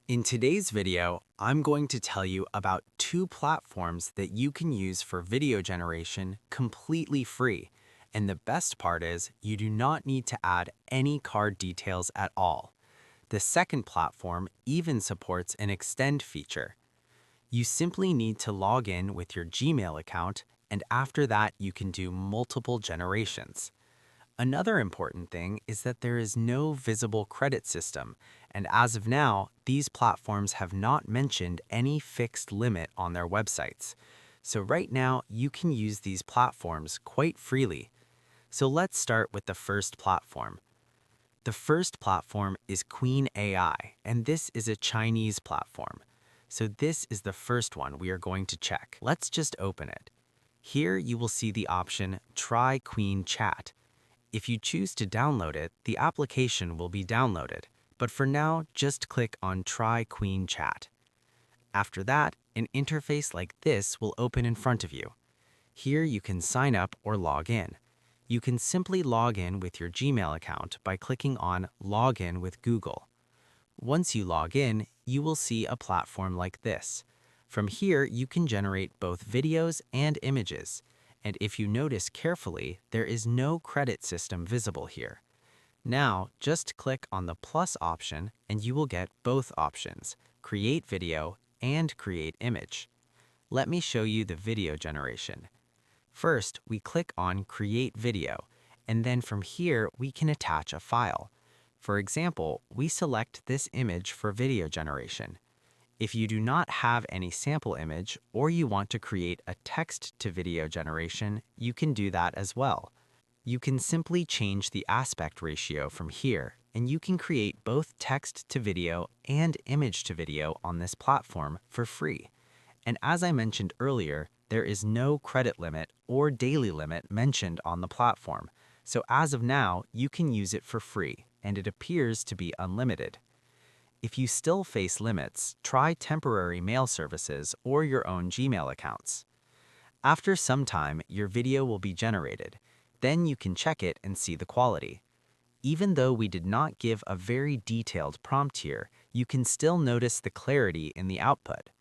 In today's video, I'm going to tell you about two platforms that you can use for video generation completely free. And the best part is you do not need to add any card details at all. The second platform even supports an extend feature. You simply need to log in with your Gmail account, and after that you can do multiple generations. Another important thing is that there is no visible credit system, and as of now, these platforms have not mentioned any fixed limit on their websites. So right now, you can use these platforms quite freely. So let's start with the first platform. The first platform is Queen AI, and this is a Chinese platform. So this is the first one we are going to check. Let's just open it. Here you will see the option Try Queen Chat. If you choose to download it, the application will be downloaded. But for now, just click on Try Queen Chat. After that, an interface like this will open in front of you. Here you can sign up or log in. You can simply log in with your Gmail account by clicking on Log in with Google. Once you log in, you will see a platform like this. From here, you can generate both videos and images. And if you notice carefully, there is no credit system visible here. Now, just click on the plus option and you will get both options, Create Video and Create Image. Let me show you the video generation. First, we click on Create Video, and then from here we can attach a file. For example, we select this image for video generation. If you do not have any sample image or you want to create a text-to-video generation, you can do that as well. You can simply change the aspect ratio from here, and you can create both text-to-video and image-to-video on this platform for free. And as I mentioned earlier, there is no credit limit or daily limit mentioned on the platform. So as of now, you can use it for free, and it appears to be unlimited. If you still face limits, try temporary mail services or your own Gmail accounts. After some time, your video will be generated. Then you can check it and see the quality. Even though we did not give a very detailed prompt here, you can still notice the clarity in the output.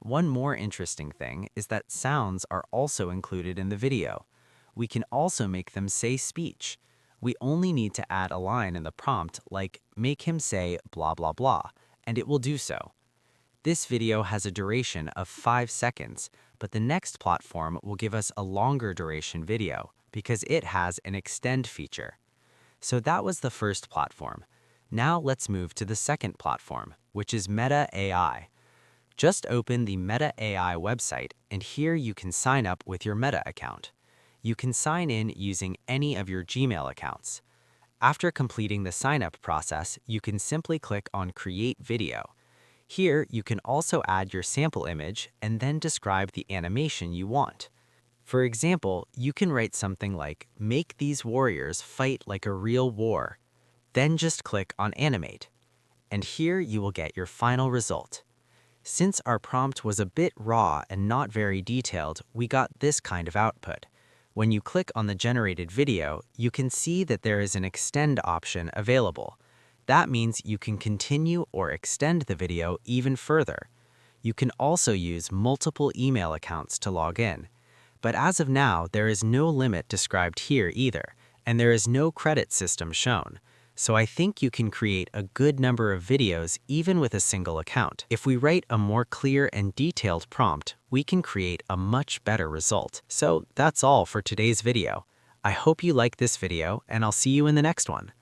One more interesting thing is that sounds are also included in the video. We can also make them say speech. We only need to add a line in the prompt like make him say blah blah blah, and it will do so. This video has a duration of 5 seconds, but the next platform will give us a longer duration video because it has an extend feature. So that was the first platform. Now let's move to the second platform, which is Meta AI. Just open the Meta AI website, and here you can sign up with your Meta account. You can sign in using any of your Gmail accounts. After completing the sign-up process, you can simply click on Create Video. Here, you can also add your sample image and then describe the animation you want. For example, you can write something like, "Make these warriors fight like a real war." Then just click on Animate. And here you will get your final result. Since our prompt was a bit raw and not very detailed, we got this kind of output. When you click on the generated video, you can see that there is an extend option available. That means you can continue or extend the video even further. You can also use multiple email accounts to log in. But as of now, there is no limit described here either, and there is no credit system shown. So I think you can create a good number of videos even with a single account. If we write a more clear and detailed prompt, we can create a much better result. So that's all for today's video. I hope you like this video, and I'll see you in the next one.